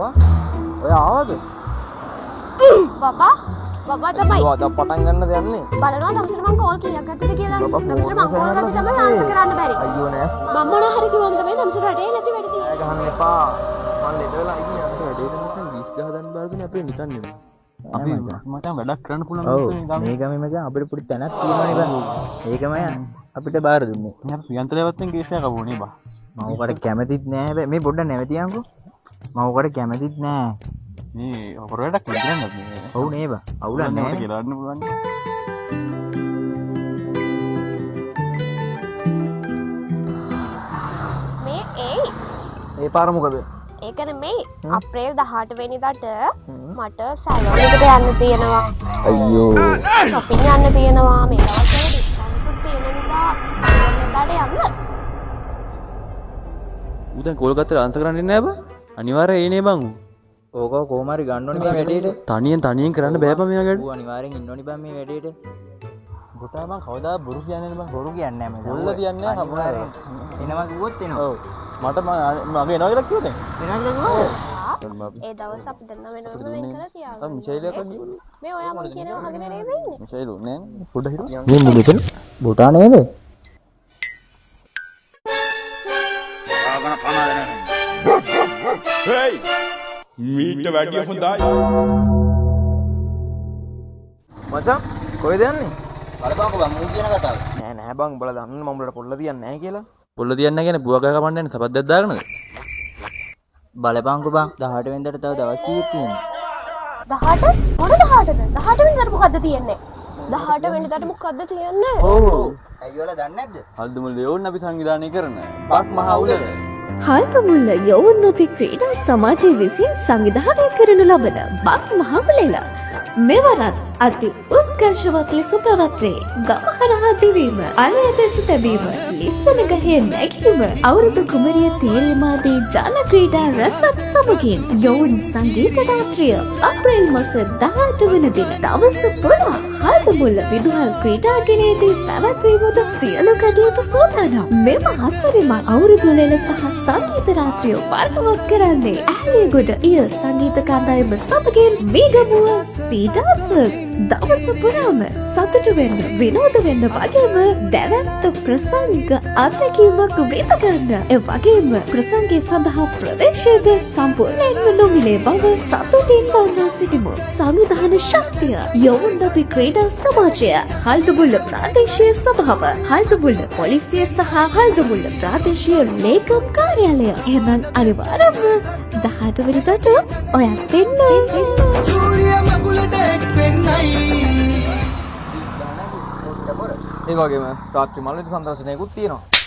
බා ඔය ආවද? බබා තමයි. ඔය අද පටන් ගන්නද යන්නේ? බලනවා තමසර මං කෝල් කීයක් ගත්තද කියලා. තමසර මං කෝල් ගත්තද තමයි ආන්සර් කරන්න බැරි. අයියෝ නෑ. මම මොන හරි කිව්වම තමයි තමසර රටේ නැති වැඩ තියෙන්නේ. ගහන්න එපා. මම ලෙඩ වෙලා ඉන්නේ අර වැඩේ දැන් විස් ගහ ගන්න බාරදුනේ අපේ නිකන් නෙමෙයි. අපි මචං වැඩක් කරන්න පුළුවන් ඔව් මේ ගමේ මචං අපිට පොඩි තැනක් තියෙනවනේ බං. ඒකම අපිට බාර දුන්නේ. මම යන්ත්‍රයවත්ෙන් කේස් එකක් අහුවනේ බා. මම ඔකට කැමතිත් නෑ හැබැයි මේ පොඩ්ඩක් නැවතියන්කෝ. මම ඔකට කැමතිත් නෑ. මේ හොර වැඩක් කරන්නත් මේ. ඔව් නේ බා. අවුලක් නෑ කියලා ගන්න පුළුවන්. මේ ඒ පාර මොකද? ඒක නෙමෙයි අප්‍රේල් 18 වෙනිදාට මට සැලෝන් එකට යන්න තියෙනවා. අයියෝ. shopping යන්න තියෙනවා. මේ දවස්වල ඩිස්කවුන්ට් තියෙන නිසා එතනට යන්න. ඌ දැන් කෝල් ගත්තට අන්ත කරන්නේ නැහැ බා. අනිවාර්යයෙන් එනේ බං ඌ. ඕක කොහොම හරි ගන්න ඕනේ මේ වැඩේට. තනියෙන් කරන්න බෑ බං මෙයා ගැඩ. ඌ අනිවාර්යෙන් ඉන්න ඕනේ බං මේ වැඩේට. ගොටා බං කවදා බොරු කියන්නේ බං. බොරු කියන්නේ නැහැ මම. බොල්ල කියන්නේ නැහැ අනිවාර්යෙන්. එනවා කිව්වොත් එනවා. ඔව්. මට මගේ එනවා කියලා කිව්වනේ. එනවාද කිව්වද? ඒ දවස් අපි දෙන්න වෙනවම වෙන් කරලා තියාගන්න. අර මිෂයිලයක් කිව්වනේ. මේ ඔයා මම කියනවා අහගෙන නේද ඉන්නේ? මිෂයිල් නෑ. පොඩ හිරු. මේ මුදෙතන බොටා නේද? හේයි මීට වැඩිය හොඳයි මචං කොහෙද යන්නේ? බලපංකෝ බං ඌ කියන කතාව. නෑ බං උඹලා දන්න මම උඹලට පොල්ල තියන්නේ නැහැ කියලා. පොල්ල තියන්නේ නැහැ කියන්නේ බුවා ගහ කපන්න යන්නේ තපද්දක් දාගෙනද? බලපංකෝ බං 18 වෙනිදාට තව දවස් කීයක් තියෙනවද? 18 මොන 18ද? 18 වෙනිදාට මොකද්ද තියෙන්නේ? 18 වෙනිදාට මොකද්ද තියෙන්නේ? ඔව්. අයියෝලා දන්නේ නැද්ද? හල්දුමුල් යෝන් අපි සංවිධානය කරන බක් මහ උලල. හල්තුමුල්ල යොවුන්නොති ක්‍රීඩා සමාජය විසින් සංවිධානය කරනු ලබන බක් මහමුලෙල මෙවරත් අති උත්කර්ෂවත් ලෙස පැවැත්වේ. ගම හරහා දිවීම, අලයට එස තැබීම, ලිස්සන ගහේ නැගීම, අවුරුදු කුමරිය තේරීමාදී ජන ක්‍රීඩා රැසක් සමගින් යොවුන් සංගීත රාත්‍රිය අප්‍රේල් මාස 18 වන දින දවස පුරා හල්තුමුල්ල විදුහල් ක්‍රීඩාගණයේදී පැවැත්වීමට සියලු කටයුතු සූදානම්. මෙම හසරිමත් අවුරුදු ලෙල සහ සංගීත රාත්‍රිය වර්ණවත් කරන්නේ ඇහැලියගොඩ ඉය සංගීත කණ්ඩායම සමගින් මේගමුව සීඩාන්සර්ස්. දවස පුරාම සතුටු වෙන්න, විනෝද වෙන්න වගේම දැවැන්ත ප්‍රසංග අත්දැකීමක් විඳ ගන්න. ඒ වගේම ප්‍රසංගය සඳහා ප්‍රවේශයද සම්පූර්ණයෙන්ම නොමිලේ බව සතුටින් දන්වා සිටිමු. සංවිධාන ශක්තිය යොවුන් අපි ක්‍රීඩා සමාජය, හල්දුමුල්ල ප්‍රාදේශීය සභාව, හල්දුමුල්ල පොලිසිය සහ හල්දුමුල්ල ප්‍රාදේශීය ලේකම් කාර්යාලය. එහෙනම් අනිවාර්යයෙන්ම 18 වෙනිදාට ඔයත් එන්න. ඒ වගේම රාත්‍රී මල් විද සම්දර්ශනයකුත් තියෙනවා.